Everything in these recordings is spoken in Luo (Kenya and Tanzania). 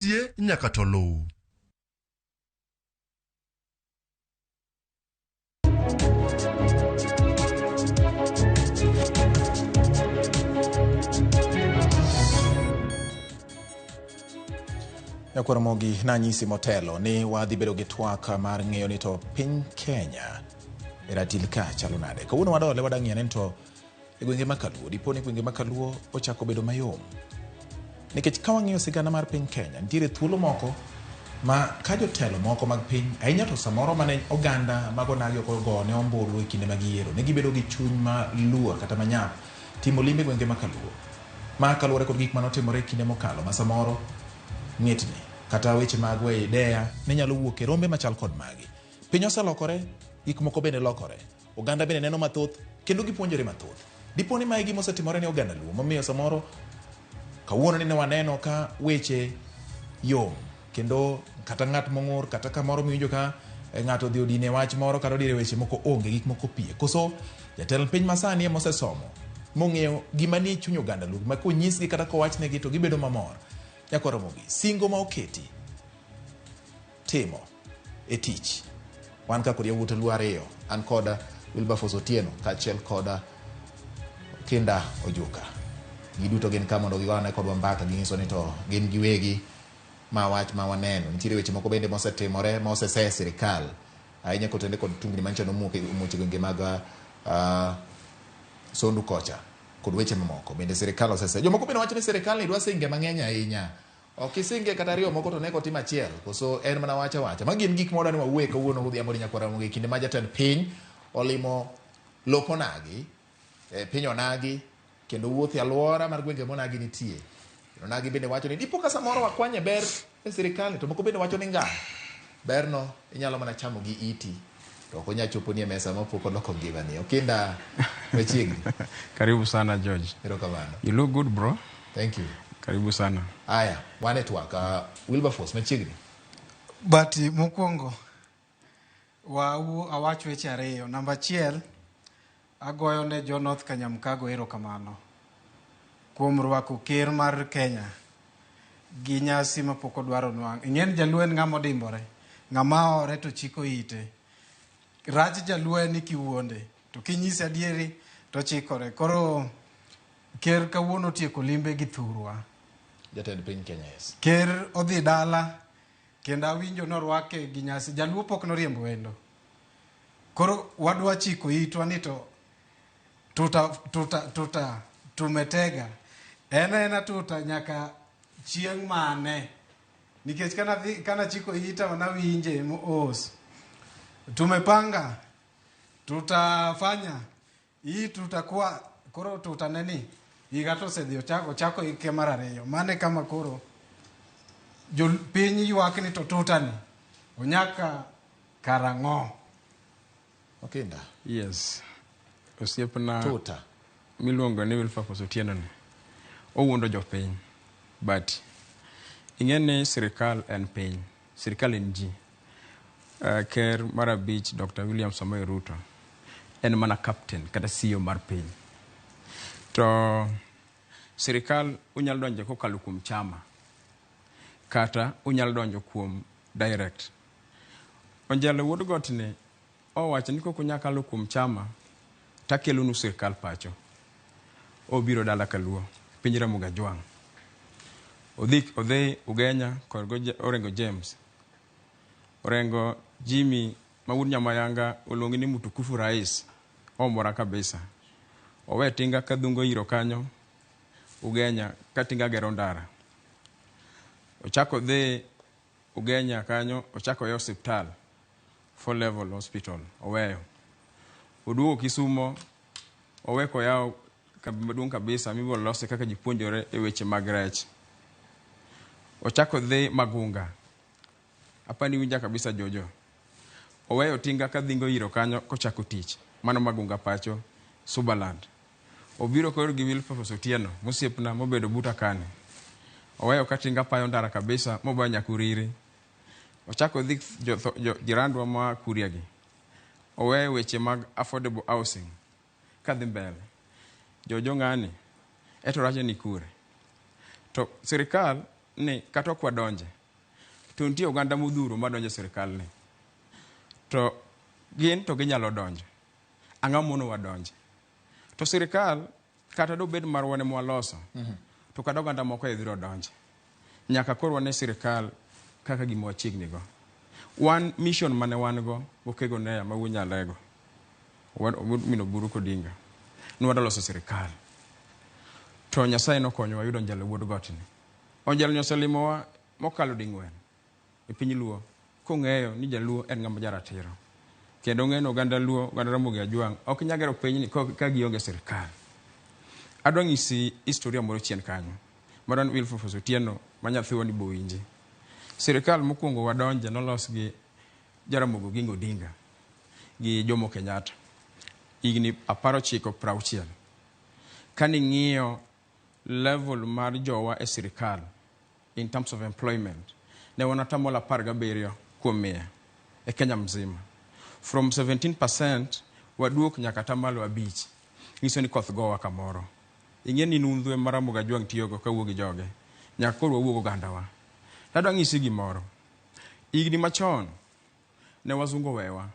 tie nyaka to luw. Ramogi nanyisi motelo ni wadhi bedo gi twak mar ng'eyo ni to piny Kenya ratil ka chalo nade. Kawuono wadole wadang'ie ni to e gwenge makaluo dipo ni gwenge makaluo ochako bedo mayom. Nikech ka wang'iyo sigana mar piny Kenya nitiere thuolo moko ma ka jotelo moko mag piny ahinya to samoro mane oganda mago nagi ogo ne ombulu e kinde mag yiero ne gibedo gi chuny ma luor kata manyap timo limbe gwenge makaluo. Ma kaluwore kod gik manotimore e kinde mokalo ma samoro ng'etni kata weche mag weyo idea ne nyalo wuok e rombe machal kod magi. Piny oselokore, gik moko bende lokore. Oganda bende neno mathoth kendo gipuonjore mathoth. Dipo ni mae gima osetimore ne oganda luo momiyo samoro kawuono ni ne waneno ka weche yom kendo kata ng'at mong'ur kata kamoro miwinjo ka ng'ato dhi odine wach moro kata odire weche moko onge gik moko pie. Koso jatend piny masani mosesomo mong'eyo gima ni chuny oganda luo ma konyisgi kata kowachnegi to gibedo mamor. Ramogi, singo ma oketi timo e tich wan ka kod yawuot luo ariyo an koda Wilberforce Otieno kaachiel koda Kinda Ojuka. Giduto gin ka mondo giwane kodwa mbaka ginyiso ni to gin giwegi ma wach ma waneno. Nitiere weche moko bende mosetimore mosese sirikal ahinya kotende kod tungni mancha nomuke gwenge mag Sondu kocha kod weche mamoko bende sirikal osese. Jomoko bende wacho ni sirikal ni dwa singe mang'eny ahinya. Ok isinge kata riyo moko to neko tim achiel. Koso en mana wacha. Magi gin gik modani wawuoye kawuono godhiambo nyaka Ramogi kinde ma jatend piny olimo lopo nagi piny onagi kendo wuoth e alwora mar gwenge monagi nitie. Onagi bende wacho ni dipo ka samoro wakwanye ber e sirikal to moko bende wacho ni nga berno inyalo mana chamo gi iti. To ok onya chopo ni e mesa mopoko loko ngimani. Okinda machiegni. Karibu sana George. Erokamano. You look good bro. Thank you. Karibu sana. Aya, wane Twak. Wilberforce machiegni. Bati mokwongo awacho weche ariyo. Namba achiel agoyo ne jo North Kanyamkago erokamano kuom rwako ker mar Kenya gi nyasi mapok odwaro nwang'. Ing'en jaluo en ng'ama odimbore, ng'ama ore to chiko ite. Rach jaluo en kiwuonde to kinyise adieri to chikore. Koro ker kawuono tieko limbe gi thurwa. Jatend piny Kenya yes. Ker odhi dala kendo awinjo norwake gi nyasi. Jaluo pok noriembo wendo. Koro wadwa chiko itwa ni to tumetega. Ena tuta nyaka chieng' mane. Nikech kana chiko ita wanawinje moos. Tumepanga. Tutafanya. Hii tutakuwa koro tutaneni. Igato sedhi chako ike mar ariyo. Mane kama koro. Piny ywak ni to tutani. Onyaka karang'o. Okinda. Yes. Osiepna Tuta. Miluongo ni Wilberforce Otieno ni. Owuondo jopiny. But ing'eni sirikal en piny. Sirikal en ji. Ker mar abich Dr. William Samoei Ruto en mana captain kata CEO mar piny. To sirikal unyalo donjo kokalo kuom chama kata unyalo donjo kuom direct. Onjalo wuod got ni owacho ni koko nyakalo kuom chama takelo nu sirikal pacho. Obiro dala kaluo piny Ramogi Ajwang'. Odhi Ugenya kod Orengo James. Orengo Jimmy mawuod Nyamayanga oluongi ni Mutukufu Rais. Omora kabisa. Owe tinga kadhungo iro kanyo Ugenya katinga gero ndara. Ochako dhi Ugenya kanyo ochako yo hospital 4 level hospital oweyo. Oduogo Kisumo oweko yao maduong' kabisa mibolo lose kaka jipuonjore e weche mag rech. Ochako dhi Magunga. Apani winja kabisa Jojo. Oweyo tinga kadhingo iro kanyo kochako tich. Mano Magunga pacho Subaland. Obiro koro gi Wilberforce Otieno mosiepna mobedo buta kane. Oweyo katinga payo ndara kabisa moba Nyakuriri. Ochako dhi jirandwa ma Kuriagi. Oweyo weche mag affordable housing kadhi mbele. Jojo ng'ani eto rache ni kure. To sirikal ni kata kwa donje to nitie oganda modhuro madonje sirikal ni to gin to ginyalo donje ang'o mono wadonje to sirikal kata do bed mar wane mwaloso to kata oganda moko idhiro donje nyaka koro wane sirikal kaka gima wachiegni go one mission mane wan go okego ne ma wunyalego mino buru kodinga nwado loso sirikal to Nyasaye nokonyo wayudo njalo wuod gotni onjalo nyoselimowa mokalo dingwen e piny Luo kong'eyo ni jaluo en ng'ama jaratiro kendo ng'eno oganda Luo oganda Ramogi Ajwang' ok nyagero piny ni ka gionge sirikal. Adwa ng'isi historia moro chien kanyo maran Wilford Otieno manyathiwa ni bowinji. Sirikal mokwongo wadonje nolos gi Jaramogi Oginga Odinga gi Jomo Kenyatta higni 1960 kani ng'iyo level mar jowa e sirikal in terms of employment ne wanatamo 17 kuom 100 e Kenya mzima. From 17% waduok nyaka tamalo 5. Ngiso ni koth gowa kamoro. Ing'e ni nundhwe mar Ramogi Ajwang' tiyogo kawuok gi joge nyaka koro wawuok ogandawa. Tadwa ng'isi gimoro. Higni machon ne wazungo wewa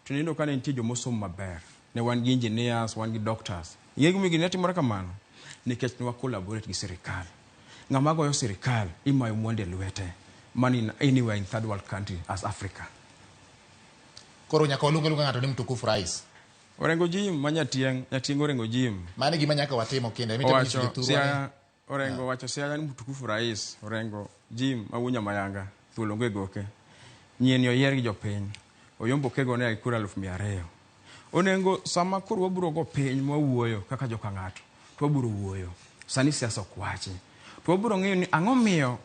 to nindo ka ne nitie jomosomo maber ne wan gi engineers wan gi doctors. Ing'e gimigi ne timore kamano nikech ne collaborate gi sirikal. Ng'ama goyo sirikal imayo mwande lwete man anywhere in third world country as Africa. Koro nyaka olunga ng'ato ni mtukufu rais. Orengo jim manyatieng orengo jim. Mane gima nyaka watimo kinde orengo wacho sia ni mtukufu rais orengo jim mawunya mayanga thuolo ngegoke. Nyien yo yer gi jopiny. Oyombo kego ne ikura 200,000. Onengo sama koro waburo go piny mwawuoyo kaka joka ng'ato. To waburo wuoyo. Sani siasa okwachi. To waburo ng'eyo ni ang'o miyo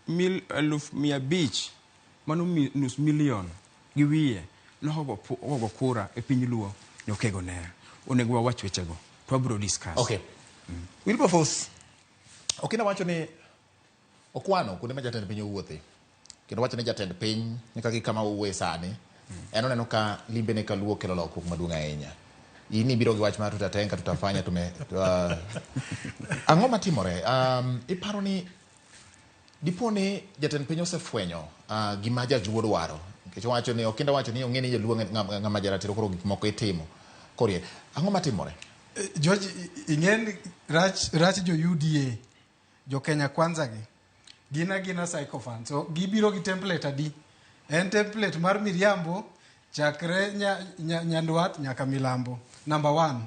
150,000 mano nus milion gi wiye nogo kura e piny Luo ne okego ne. Onego wawach wechego. To waburo discuss. Okay. Wilberforce. Okina wacho ni okwano kuonde ma jatend piny owuothe. Kendo wacho ni jatend piny nyaka gi kama owuoe sani. En oneno ka limbe ne kaluo kelo lokruok maduong' ahinya. Ini biro gi wach mar tutatenga tutafanya ang'o matimore? Iparo ni diponi jatend piny osefwenyo gima jaluo dwaro. Nikech wacho ni okinda wacho ni ong'e ni jaluo ng'ama jaratiro koro gik moko itimo. Korie, ang'o matimore? George, ing'en rach jo UDA, jo Kenya Kwanza gi. Gina psychophants. So gibiro gi template adi. En template mar miriambo chakre nyandwat nyaka milambo. Number 1,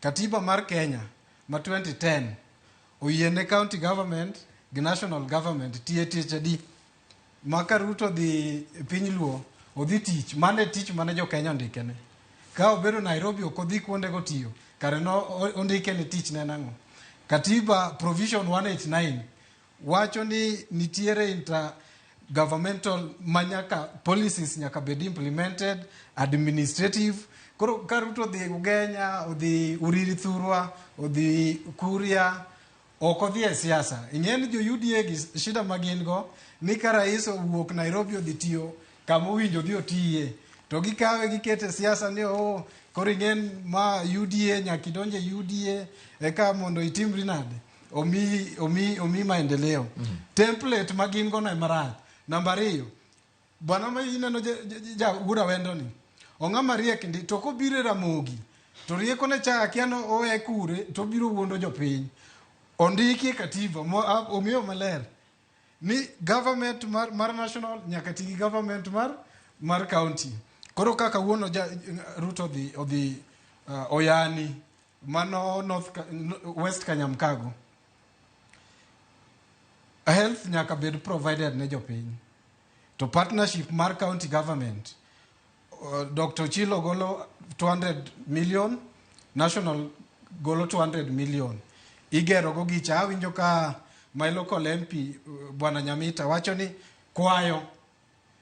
katiba mar Kenya ma 2010 oyiene county government gi national government tiye tich adi. Maka Ruto dhi piny Luo odhi tich mane jo Kenya ndikene. Ka obedo Nairobi okodhi kuonde go tiyo kare no ondikene tich ne nango. Katiba provision 189 wacho ni nitiere governmental manyaka policies nyaka bed implemented, administrative. Koro ka Ruto dhi Ugenya, odhi Uriri Thurwa, odhi Kuria, oko dhi e siasa. Ing'en jo UDA gi shida magin go ni ka rais owuok Nairobi odhi tiyo kama owinjo dhi otiye. To gikawe gikete siasa ni koro ing'en ma UDA nyaka idonje UDA eka mondo itimri nade. Omi maendeleo. Template magin go na marach. Number 2, bwana ma ineno Gura wendo ni. Ong'ama riek ndi to kobire Ramogi. To rieko ne cha akiano owe kure to biro wuondo jopiny. Ondiki katiba omiyo maler ni government mar national nyaka tigi government mar county. Koro kaka wuono Ruto odhi oyani mano West Kanyamkago. Health nyaka bed provided ne jopiny. To partnership mar county government Dr. Chilo golo 200 million, national golo 200 million. Igero go gicha awinjo ka my local MP Bwana Nyamita wacho ni kwayo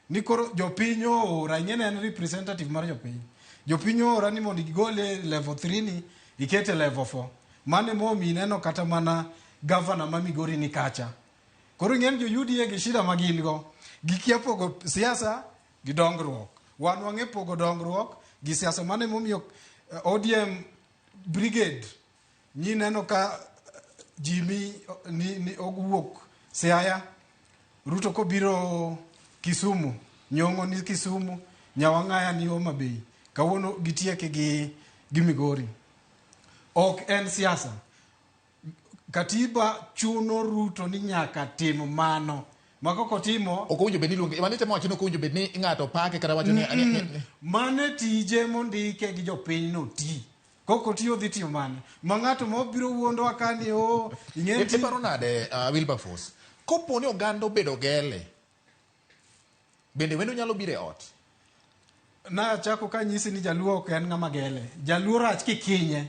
ni koro jopinyo ora ng'ene en representative mar jopiny. Jopinyo ora ni mondo gigole level 3 ni ikete level 4. Mane momi neno kata mana governor ma Migori ni kacha. Koro ng'en jo UDA gi shida magin go. Gikia pogo siasa gi dongruok. Wan wang'e pogo dongruok gi siasa mane momiyo ODM brigade ni neno ka Jimmy ni ogwuok Siaya Ruto kobiro Kisumu, Nyong'o ni Kisumu, Nyawang'aya ni Homa Bay. Kawuono gitieke gi Migori. Ok en siasa. Katiba chuno Ruto ni nyaka tim mano. Makoko timo okowinjo bedni luonge mane temo wachino okowinjo bedni ng'ato pake kata wacho ni mane tije mondike gi jopiny no ti koko tiyo dhi tiyo mane ma ng'ato mobiro wuondo akani o ing'e paro nade Wilberforce kopo ni oganda obedo gele bende wendo nyalo biro e ot na chako ka nyisi ni jaluo ok en ng'ama gele jaluo rach kikinye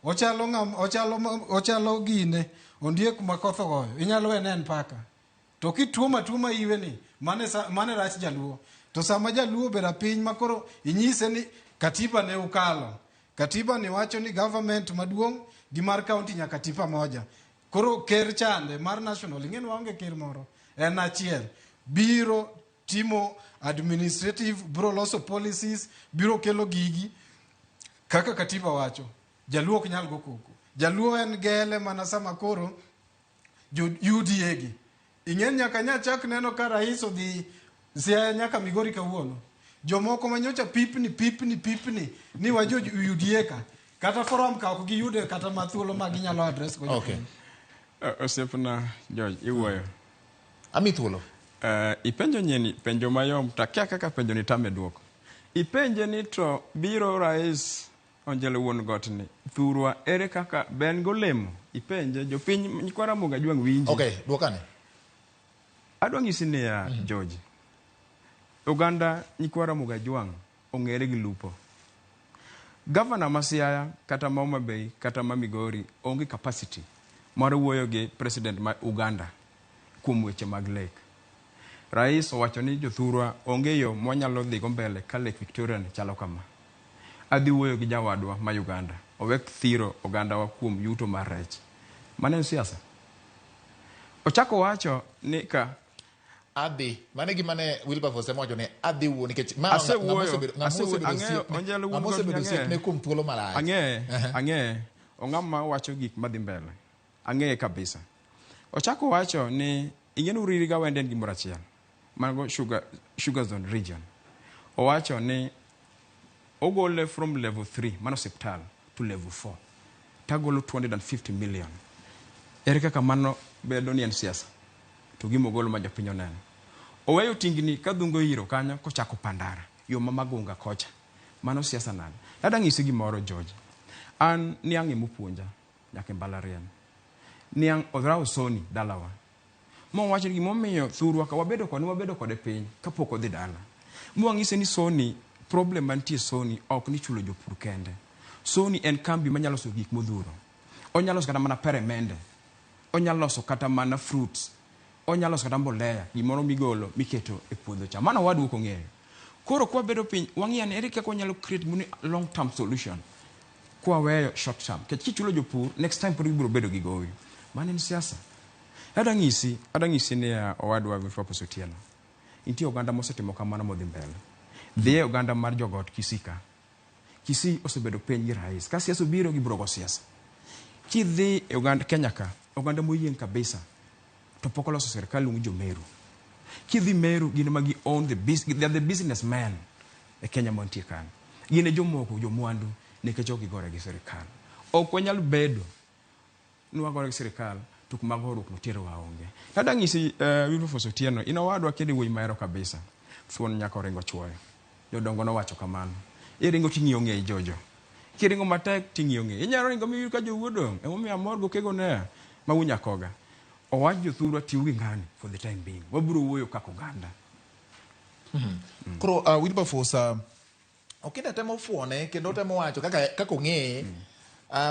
ochalo gine ondiek makoth ogoyo inyalo wenen paka to kituma iwe ni mane rach jaluo to sama jaluo bera piny makoro inyise ni katiba ne ukalo katiba ni wacho ni government maduong' gi mar county nyaka tipa moja koro ker chande mar national ing'en waonge ker moro en achiel biro timo administrative biro loso policies biro kelo gigi kaka katiba wacho jaluo ok nyal go koko jaluo en gele mana sama koro UDA gi ing'en nyaka nyachak neno ka rais odhi Siaya nyaka Migori kawuono jomoko manyocha pipni ni wajo UDA ka kata forum ka ok giyude kata mathuolo ma ginyalo address ko okay Osepna George iwuoyo ami thuolo ipenjo nyeni penjo mayom takia kaka penjo ni tame duoko ipenje ni to biro rais onjele wuon gotni thurwa ere kaka ben golemo ipenje jopiny nyikwara muga jwang winji okay duokane adwa ng'isi ni George Uganda nyikwara muga jwang ong'ere gi lupo Governor ma Siaya kata ma Homa Bay kata ma Migori onge capacity mar wuoyo gi president ma Uganda kuom weche mag lek rais owacho ni jothurwa onge yo mwanyalo dhigo mbele ka Lake Victoria chalo kama adhi wuoyo gi jawadwa ma Uganda owek thiro Uganda wa kuom yuto mar rech mane siasa ochako wacho ni ka adhi mane gi mane Wilberforce mojo ne adhi wuo nikech ma ne kum thuolo malach ang'e ong'ama wacho gik madhi mbele ang'e kabisa ochako wacho ni ing'eno ririga wenden gimoro achiel mago sugar zone region owacho ni ogole from level 3 mano hospital to level 4 tagolo 250 million ere kaka mano bedo ni en siasa to gimogolo ma jopiny oneno oweyo tingni kadhungo iro kanyo kochako Pandara yo mamagunga kocha mano siasa nade dada ng'isi gimoro George an niang' emupuonja nyaka mbalariany niang' odhraw soni dalawa mo wacho ni gimomiyo thurwa ka wabedo kode piny kapok odhi dala mo ng'ise ni soni problem mantie soni ok ni chulo jopur kende soni en kambi manyalo loso gik modhuro onyalo loso kata mana peremende onyalo loso kata mana fruits onyalo loso kata mbolea gimoro migolo miketo e puodho cha mano waduoko ng'eyo koro kwa bedo piny wang'iane ere kaka wanyalo create long term solution kwa weyo short term kech kichulo jopur next time puri biro bedo gi gowi mano en siasa ada ng'isi ni owadwa Wilberforce Otieno intie oganda mosetimo kamano modhi mbele dhie oganda mar jogot Kisii osebedo piny gi rais ka siasa biro gi brogo siasa kidhi e oganda Kenya ka oganda moyieng kabisa to pok oloso serikal lungi jo Meru kidhi Meru gin magi own the businessmen e Kenya montie kan gin jomoko jomwandu nikech ok gigore gi serikal ok wanyal bedo nwagore gi serikal tuk magoruk notiero waonge tada ng'isi Wilberforce Otieno ino wadwa kedi wuoyi maero kabisa thuon nyaka ringo chuoyo jodongo no wacho kamano iringo ting'iyo ng'e jojo kiringo matek ting'iyo ng'e inyalo ringo miwir ka jowuodong emomiyo amor go kego ne mawunya koga owach jothurwa tiyo gi ng'ani for the time being wabiro wuoyo kaka oganda koro Wilberforce okinde temo fuone kendo temo wacho kaka ong'e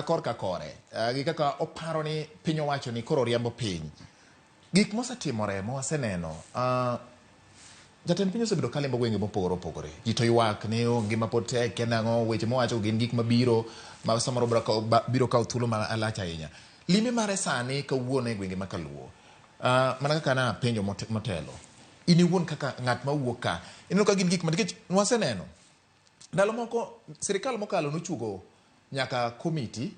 korka kore gi kaka oparo ni piny owacho ni koro riembo piny gik mosetimore mowaseneno jatend piny osebedo kalimbo gwenge mopogore opogore ji to ywak ni ngima pod tek nang'o weche mowacho gin gik mabiro ma samoro biro kawo thuolo malach ahinya limbe mare sani kawuono e gwenge makaluo mana kaka na penjo motelo in iwuon kaka ng'at mawuok ka ineno ka gin gik nikech waseneno ndalo moko sirikal mokalo nochugo nyaka komiti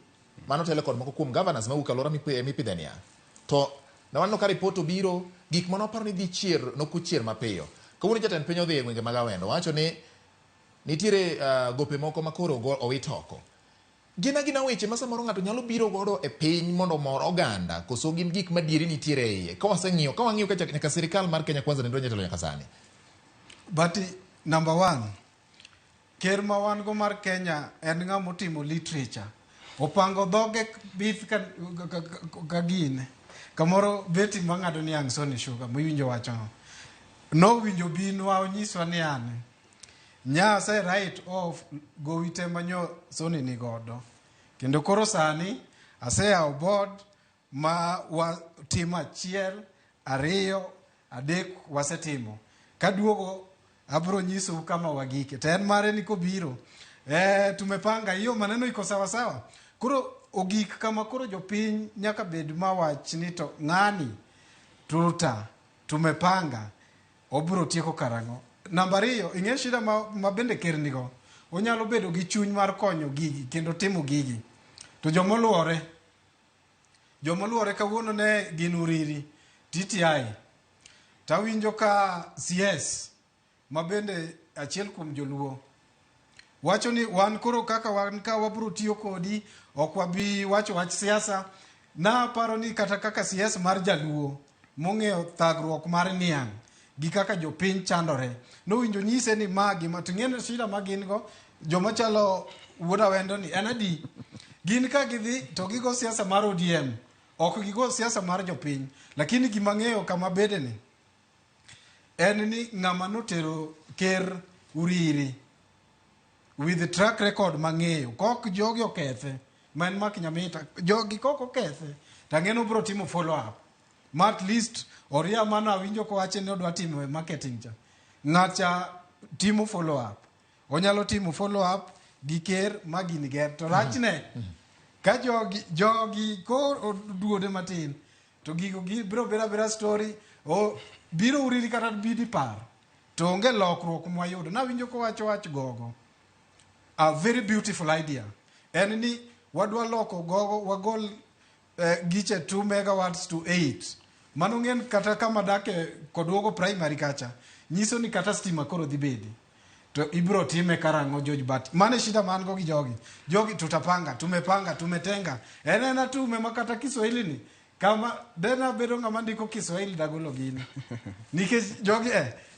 mano tele kod moko kuom governors mawuok alora mipidhe niya to na wanno ka ripot obiro gik mano paro ni dhi chier nokuchier mapiyo. Kawuono jatend piny odhi e gwenge mag Awendo wacho ni nitiere gope moko makoro owit oko. Gina weche ma samoro ng'ato nyalo biro godo e piny mondo mor oganda koso gin gik madieri nitiere e iye. Ka wang'iyo ka nyaka sirikal mar Kenya Kwanza nendo nyatelo nyaka sani. But number one, ker ma wan go mar Kenya en ng'ama otimo literature. Opango dhoge bith ka gine. Kamoro beti mang'ado ni ang' Sony Sugar miwinjo wacho. No winjo binwa onyiswa ni ane. Nya say right off go wite manyo Sony ni godo. Kendo koro sani asea board ma timo achiel, ariyo, adek wasetimo. Kaduogo abro nyiso kama wagike. To en mare ni kobiro. Tumepanga hiyo maneno iko sawa sawa. Koro ogik kama koro jopiny nyaka bed mawach ni to ng'ani tumepanga obro tieko karango. Namba 2, ing'e shida ma bende ker nigo. Onyalo bedo gi chuny mar konyo gigi kendo timo gigi. To jomoluore kawuono ne gin Uriri, TTI. Tawinjo ka CS ma bende achiel kuom joluo. Wacho ni wan koro kaka wan ka wabro tiyo kodi ok wabi wacho wach siasa. Na paro ni kata kaka CS mar jaluo mong'eyo thagruok mar niang' gi kaka jopiny chandore. No winjo nyise ni magi matung'eno shida magin go joma chalo wuoda wendo ni en adi. Gin ka gidhi to gigo siasa mar ODM. Ok gigo siasa mar jopiny. Lakini gimang'eyo kama bede ni en ni ng'ama notero ker Uriri with the track record mang'eyo. Kok jogi okethe. Man mak nyamita. Jogi kok okethe. Tang'eno bro timo follow up. Ma at least oria mana winjo ko wache ne odwa timo marketing cha. Ng'acha timo follow up. Onyalo timo follow up gi ker magini ger. To rachne ka jogi ko duode matin. To gigo bro bera story. O biro Uriri kata bidi par. To onge lokruok mwayudo. Na winjo ko wach gogo. A very beautiful idea. En ni wadwa loko gogo wagol giche 2 megawatts to 8. Mano ng'en kata kama dake kodwogo primary kacha. Nyiso ni kata stima koro dhi bedi. To ibro time karango George Bat. Mane shida man go gi jogi. Jogi tutapanga, tumepanga, tumetenga. Enena tume makata Kiswahili ni. Kama dena bedo ng'ama ndiko Kiswahili dagolo gini. Nikech jogi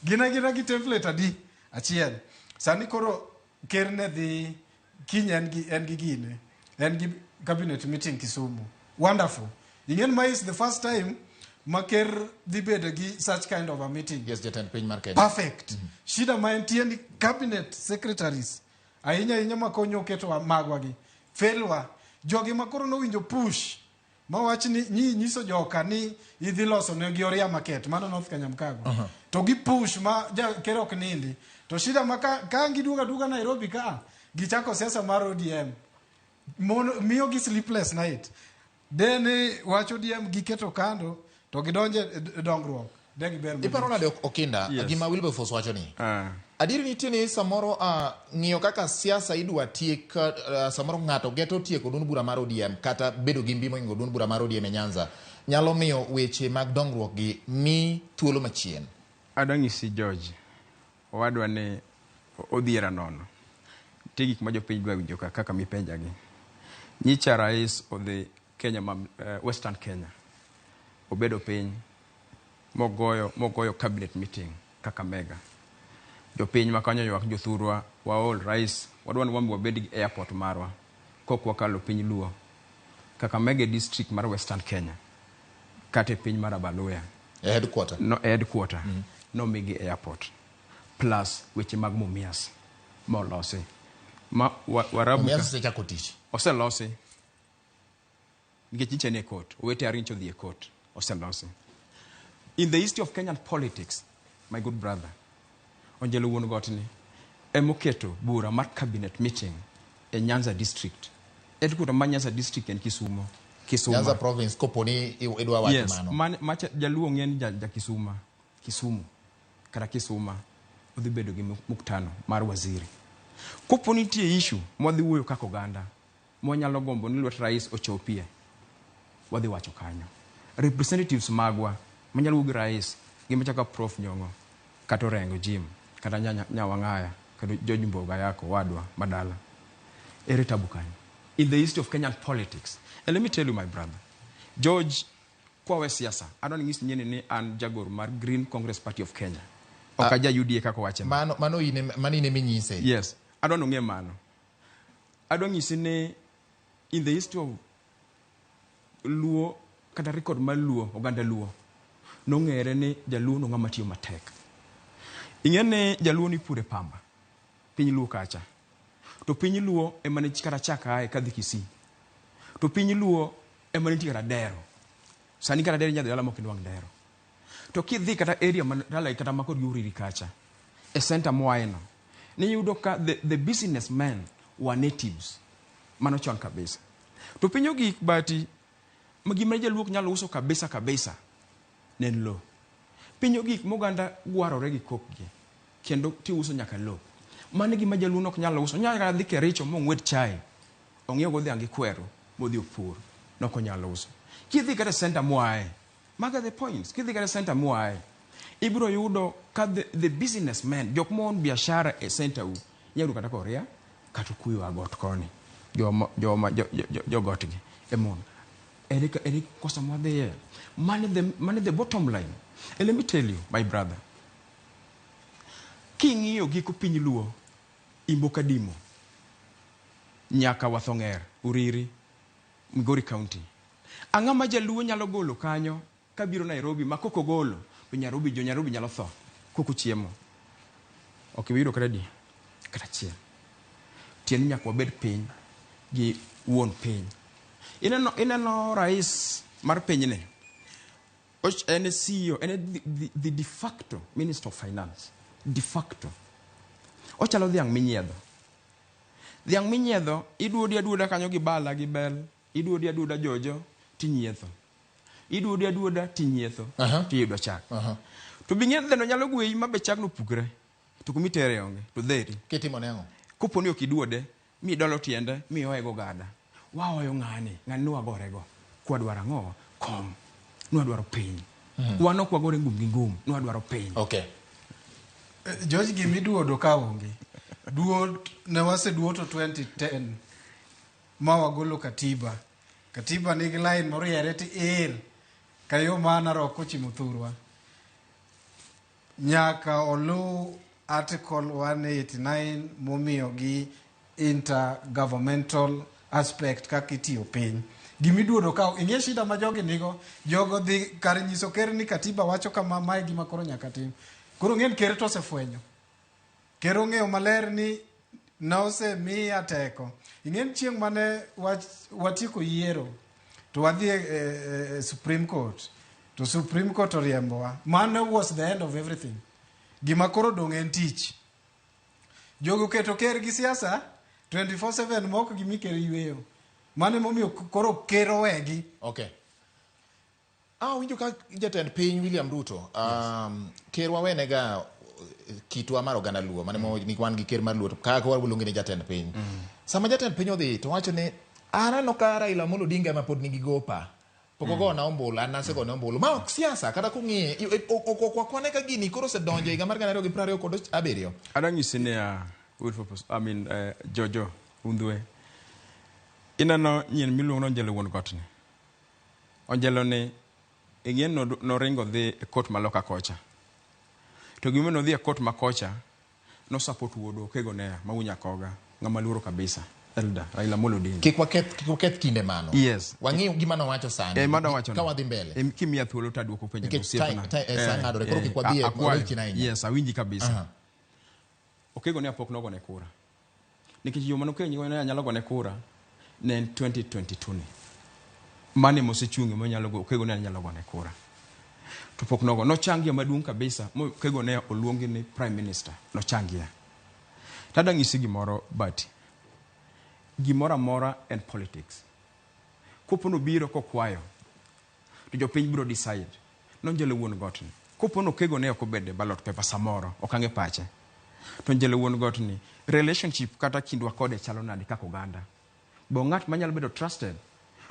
gina gi template adi achiel. Sani koro kerne dhi kinya en gi gine. En gi cabinet meeting Kisumu. Wonderful. Ingen ma is the first time maker dhi bedo gi such kind of a meeting. Yes, jatend piny mar Kenya. Perfect. Shida ma entie ni cabinet secretaries ahinya makonyo keto magwa gi felwa jogi makoro no winjo push ma wach ni nyiso joka ni idhi loso ne gi oria market mano North Kenya mkago. To gi push ma kero ok nindi. To shida ma ka giduga Nairobi ka gichako siasa mar ODM miyo gi sleepless night. Dene wacho ODM giketo kando to gidonje dongruok. Iparo nade Okinda gima Wilberforce wacho ni. Adieri nitie ni samoro ng'iyo kaka siasa idwa tiek samoro ng'ato geto tieko duond bura mar ODM kata bedo gi mbimo ingo duond bura mar ODM e Nyanza nyalo miyo weche mag dongruok gi mi thuolo machien. Adang'isi George owadwa ni odhiera nono. Tigik ma jopiny dwa winjo kaka mipenja gi. Nyicha rais odhi Kenya Western Kenya. Obedo piny mogoyo cabinet meeting kaka mega. Jopiny makanyo ywak jothurwa waol rais wadwa ni wabed gi airport marwa kok wakalo piny Luo kaka mega district mar Western Kenya kate piny mar Abaluya headquarter no migi airport plus weche mag Mumias molosi warabu Mumias se chako tich oselosi nikech ne court owete arincho dhi e court oselosi. In the history of Kenyan politics, my good brother, Onjelo wuon gotni, emoketo bura mar cabinet meeting e Nyanza district. Headquarter mar Nyanza district en Kisumu. Nyanza province koponi idwa wach mano. Yes, macha jaluo ng'en ja Kisumu. Kara Kisuma odhi bedo gi muktano mar waziri. Koponi tie issue modhi wuoyo kaka oganda, monyalo gombo ni lwet rais ochopie. Wadhi wacho kanyo. representatives magwa manyalo wuok rais gima chaka prof Nyong'o kata Orengo Jim kata Nyawang'aya kata George Mboga yako wadwa madala ere tabu kanyo in the history of Kenyan politics. And let me tell you, my brother, George kwawe siasa adoni ng'is nyeni ni an jagor mar Green Congress Party of Kenya okaja UDA kako wache mano ine minyise. Yes, adoni ng'e mano. Adoni ng'isi ni in the history of Luo kata record mar Luo oganda Luo nong'ere ni jaluo no ng'ama tiyo matek. Ing'ene jaluo ni pure pamba piny Luo kacha to piny Luo ema ne kata chaka ae kadhi Kisii to piny Luo ema ne kata dero sani kata dero nyadhi dala mok inwang' dero to kidhi kata area dala kata makod yuriri kacha e center moaeno ni yudo ka the businessmen were natives mano chon kabisa to piny ogik bati gima jaluo nyalo uso kabisa nen lo piny ogik moganda gwarore gi kokgi kendo ti uso nyaka lo mane gima jaluo nok nyalo uso nyaka dhi Kericho mong'wed chai ong'iew go dhiang' gi kwero modhi opur nok onyalo uso kidhi kata center moae maga the points kidhi kata center moae ibro yudo ka the businessmen jok mon biashara e center u nyaru kata Korea kata kuyo agot koni jo gotgi emon eri kosa modhiye money the bottom line. And let me tell you, my brother, king'iyo giko piny Luo Imboka Dimo nyaka Wathong'er Uriri Migori County ang'ama jaluo nyalo golo kanyo kabiro Nairobi ma koko golo to Nairobi nyalo tho koko chiemo ok wiro kata chiel tien nyaka wabed piny gi wuon piny ineno rais mar pinyne and CEO and the de facto Minister of Finance de facto ochalo dhiang' minyiedho iduodi aduoda kanyo gi bala gi bel iduodi aduoda jojo tinyietho iduodi aduoda tinyietho tiyudo chak to bing'e dheno nyalo gweyi mabe chak no pukre to kumitere onge to dheri kitimo nengo koponi ok iduode mi dolo tiende mi oego gada waoyo ng'ani nwagorego kwadwaro ang'o kom nwadwaro piny wan ok wagore ngum gi ngum nwadwaro piny. Okay. George gimi duodo ka onge duod ne waseduo to 2010 ma wagolo katiba nigi line moriere ti kayo mana roko chimuthurwa nyaka olu article 189 momiyo gi intergovernmental aspect kakitiyo piny gimi duodo ka ing'e shida ma jogi nigo jogo dhi kar nyiso ker ni katiba wacho kama mae gima koro nyaka tim koro ng'en ker to osefwenyo ker ong'eyo maler ni nosemiya teko ing'en chieng' mane watieko yiero to wadhi Supreme Court to Supreme Court oriembowa mane was the end of everything gima koro dong' en tich jogo keto ker gi siasa 24/7 mok gimi ker yweyo mane momiyo koro ker owegi. Okay. Winjo ka jatend piny William Ruto ker wawenega kitwa mar oganda Luo mane ni wan gi ker mar Luo kaka waluonge ni jatend piny sama jatend piny odhi to wacho ni anano ka Raila Amolo Odinga ma pod nigi gopa poko gona ombulu anase gona ombulu ma ok siasa kata kung'ie okwane ka gini koro sedonjo higa mar 2027 adang'isi ni Jojo Undhwe inano nyien miluongo nonjelo wuon got ni onjelo ni ing'ien noringo dhi e kot maloka kocha to gima nodhi e kot makocha no support wuodo kego ne mawunya koga ng'ama luoro kabisa Elda Raila Amolo Odinga kik waket kinde mano. Yes, wang'i gima nowacho sani ka wadhi mbele kimia thuolo taduoko penjo osiepna ng'adore koro kik wadhi yes awinji kabisa okego ne apok nogo ne kura nikech yo mano kenyi ne anyalo gone kura ne 2022 ni mane mosechungi mo nyalo go kego ne anyalo gone kura to pok nogo no changia maduong' kabisa mo kego ne oluongi ni prime minister no changia tada ng'isi gimoro but gimoro amora and politics kopono biro kokwayo to jopiny biro decide nonjelo wuon got ni kopono kego ne ok obede ballot paper samoro okange pache to njelo wuon got ni relationship kata kindwa kode chalo nade kaka oganda bo ng'at manyalo bedo trusted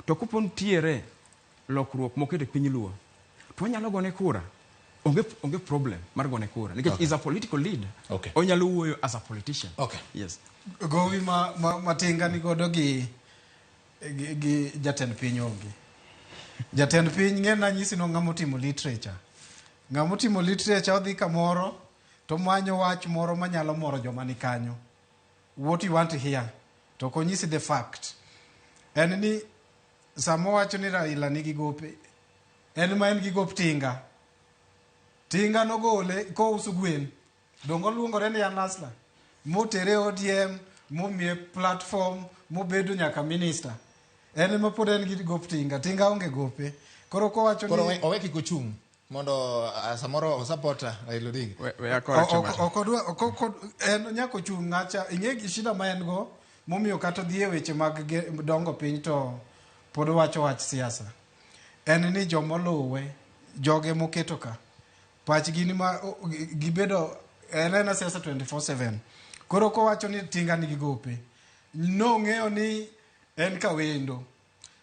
to kupon tiere lokruok mokete piny luo to wanyalo gone kura onge problem mar gone kura nikech is a political leader onyalo wuoyo as a politician yes gowi matinga ni godo gi jatend piny onge jatend piny ng'ena nyisi no ng'amo timo literature odhi kamoro to manyo wach moro manyalo moro joma ni kanyo what you want to hear to konyisi the fact en ni samo wacho ni Raila nigi gope en ma en gi gop tinga nogole ko uso gwen dongo luongore ni Anasla motere ODM momie platform mobedo nyaka minister en ma pod en gi gop tinga onge gope koro ko wacho ni oweki kochung mondo samoro supporter Raila Odinga we akora en nyako chung ngacha ing'e shida ma en go momiyo kata dhie weche mag dongo piny to pod wacho wach siasa en ni jomoluwe joge moketo ka pachgi ni ma gibedo en siasa 24/7 koro ko wacho ni tinga nigi gope no ng'eyo ni en kawendo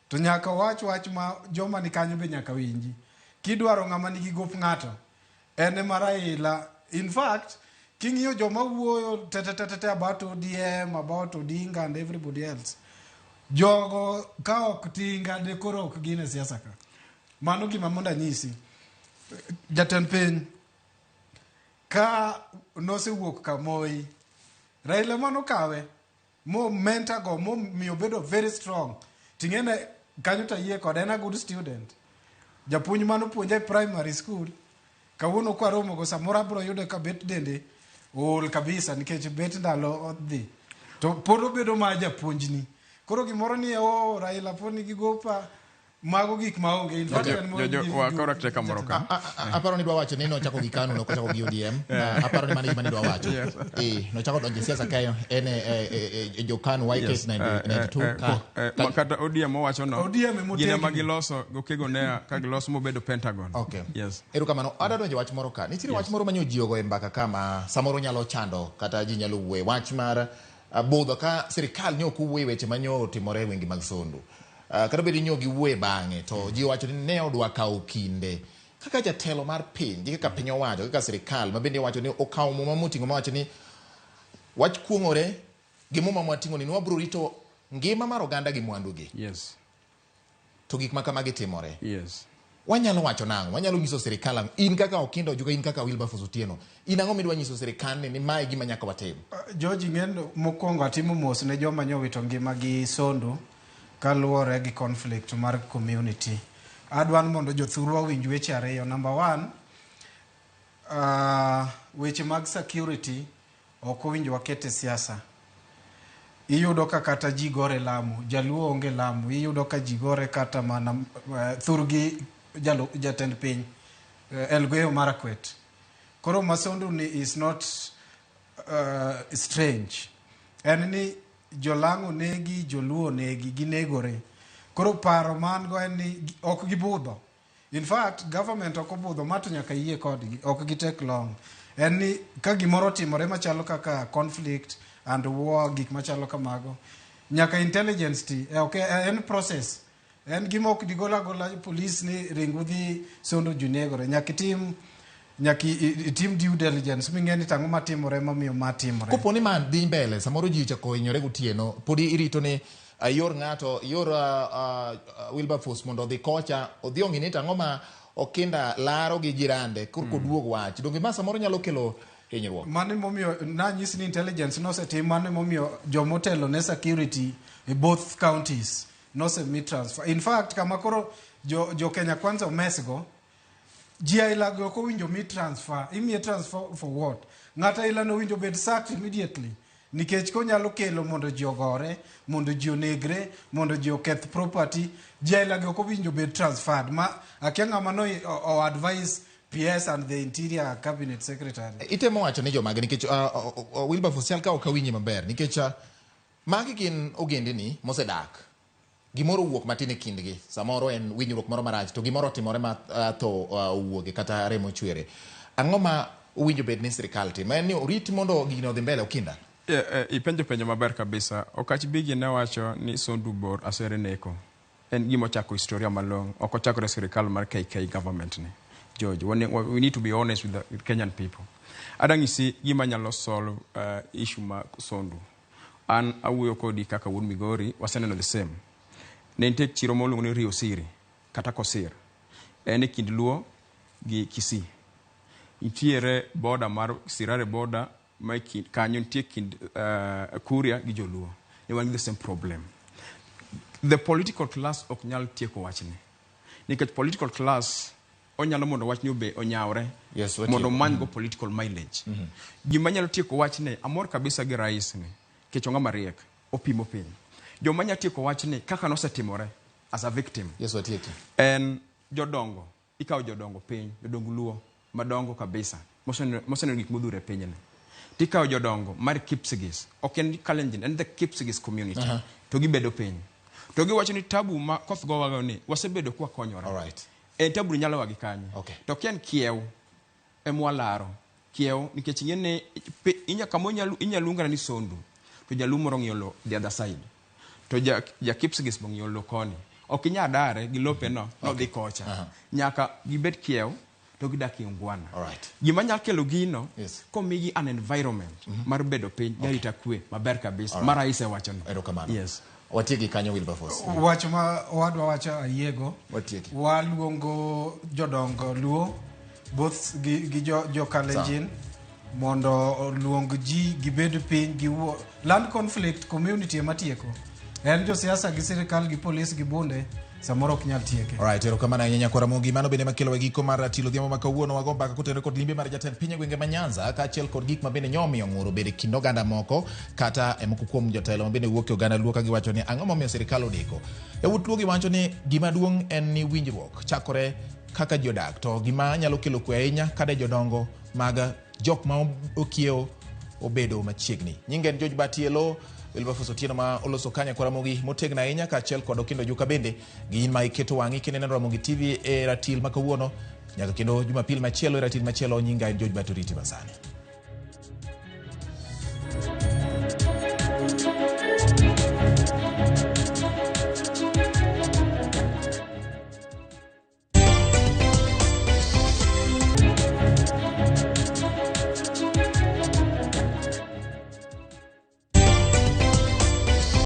to nyaka wach ma joma ni kanyo be nyaka winji kidwaro ng'ama nigi gop ng'ato en ma Raila in fact king'iyo joma wuoyo tete about ODM about Odinga and everybody else jogo ka ok tinga de koro ok gine siasa ka mano gima monda nyisi jatend piny ka nosewuok ka Moi Raila mano kawe mo mentor go mo miyo bedo very strong tingene kanyo tayie kod en a good student japuonj mano puonja primary school kawuono kwa romo go samora bro yude ka bet dende ol kabisa nikech bet ndalo odhi to pod obedo ma japuonjni koro gimoro ni Raila poni gigopa mago gik maonge wakora teka moro ka aparo ni dwa wacho ni no chako gi kanu no chako gi ODM aparo ni mani dwa wacho no chako donje siasa kayo en jo kanu YK 92 kata ODM wacho no gine magiloso gokego ne ka giloso mobedo Pentagon yes erokamano ada donje wach moro ka nitie wach moro manyo jiogo e mbaka kama samoro nyalo chando kata ji nyalo wuoye wach mar budho ka sirikal ne ok wuoye weche manyo timore wengi mag Sondu kata bedo nyogi wuoye bang'e to ji wacho ni ne odwa kawo kinde kaka jatelo mar piny kaka piny owacho kaka sirikal ma bende wacho ni okawo muma moting'o ma wacho ni wach kuong'ore gi muma mwating'o ni wabiro rito ngima mar oganda gi mwandugi yes to gik ma kamagi timore yes wanyalo wacho nang'o wanyalo nyiso sirikal in kaka Okindo Ojuka in kaka Wilberforce Otieno in ang'o midwa nyiso sirikal ni mae gima nyaka watim George ng'endo mokwongo atimo mos ne joma nyowito ngima gi Sondu kaluwore gi conflict mar community adwan mondo jothurwa winj weche ariyo number 1 weche mag security ok owinj wakete siasa iyudo ka kata ji gore Lamu jaluo onge Lamu iyudo ka ji gore kata mana thurgi jatend piny Elgeyo Marakwet koro Masondu ni is not strange en ni Jolango negi joluo negi ginegore koro paro man go en ni ok gibudho in fact government ok obudho mato nyaka yie kodgi ok gitek long en ni ka gimoro timore machalo kaka conflict and war gik machalo kamago nyaka intelligence ti en process en gima ok digola police ni ringudhi Sondu junegore nyaka tim due diligence ming'eni tang'o matimore mamiyo matimore kopo ni man dhi mbele samoro ji chako hinyore gotieno podi irito ni yor ng'ato yor Wilberforce mondo odhi kocha odhi ong'i ni tang'o ma Okinda laro gi jirande korko duog wach donge ma samoro nyalo kelo hinyruok mane momiyo nanyisi ni intelligence nosetim mane momiyo jomotelo ne security e both counties nosemi transfer in fact kama koro jo Kenya Kwanza omesgo ji aila go ko winjo mi transfer imiye transfer for what ng'ata ila no winjo bed sacked immediately nikech ko nyalo kelo mondo ji ogore mondo ji onegre mondo ji oketh property ji aila go ko winjo bed transferred ma akia mano o advise PS and the Interior Cabinet Secretary itemo wacho ni jomage nikech Wilberforce ka okawinyi maber nikech magi gin ogendini mosedak gimoro wuok matin e kindgi samoro en winyruok moro marach to gimoro timore ma tho wuoge kata remo chwere ang'o ma winjo bed ni sirikal tim en ni orit mondo gino odhi mbele Okinda ipenjo maber kabisa okach bigi ne wacho ni Sondu bor asere neko en gimo chako historia malong oko chako sirikal mar KK government ni George we need to be honest with Kenyan people adangisi gima nyalo solve issue ma Sondu an awuyo kodi kaka wuon Migori waseneno the same nente chiro molungo ni Rio Siri kata Kosir en kind Luo gi Kisii itiere border mar Sirare border mai kanyo nitie kind Kuria gi Joluo they want the same problem the political class ok nyal tieko wachni nikech political class onyalo mondo wachni obe onyawre mondo man go political mileage gima nyalo tieko wachni amor kabisa gi rais ni kechonga mariek opimo piny joma nyalo tieko wachni kaka nosetimore as a victim watieki en jodongo ikaw jodongo piny jodongo Luo madongo kabisa mosene gik modhure piny ni tikaw jodongo mar Kipsigis oken Kalenjin and the Kipsigis community to gibedo piny to giwacho ni tabu ma koth go wago ni wasebedo kwa konyora all right tabu nyalo wagi kanyo to ken kiew emwalaro kiew nikech ngene inya kamo inyalunga ni Sondu to jalumo rong'iolo the other side to ja Kipsigis bong'iolo koni okinya dare gi lope no dhi kocha nyaka gibet kiew to gidaki ungwana all right gima nyalo kelo gino komigi an environment mar bedo piny garita kwe maber kabisa mara ise wacho no erokamano watieki kanyo Wilberforce wach ma wadwa wacho ayego watieki waluongo jodongo Luo both gi jo Kalenjin mondo luong ji gibed piny gi land conflict community matieko en jo siasa gi sirikal gi police gi bunde samoro ok nyal tieke all right erokamano ahinya kwa Ramogi mano bende makelo giko mar ratilo dhiamo makawuono wago mbaka kotenore kod limbe mar jatend piny gwenge ma Nyanza kaachiel kod gik mabende nyomiyo ng'uro bede kind oganda moko kata moko kuom jotelo mabende wuok e oganda Luo ka giwacho ni ang'o momiyo sirikal odeko yawuot Luo giwacho ni gima duong' en ni winjruok chakore kaka jodak to gima nyalo kelo kwe ahinya kada jodongo mag jok ma okiewo obedo machiegni nyingen George Batielo Wilberforce Otieno ma oloso kanya kwa Ramogi motegna ahinya kaachiel kod Okindo Juka bende gin ma iketo wang'i kineno Ramogi TV e ratil makawuono nyaka kendo Jumapil machielo e ratil machielo nyinga en George Batoriti Basani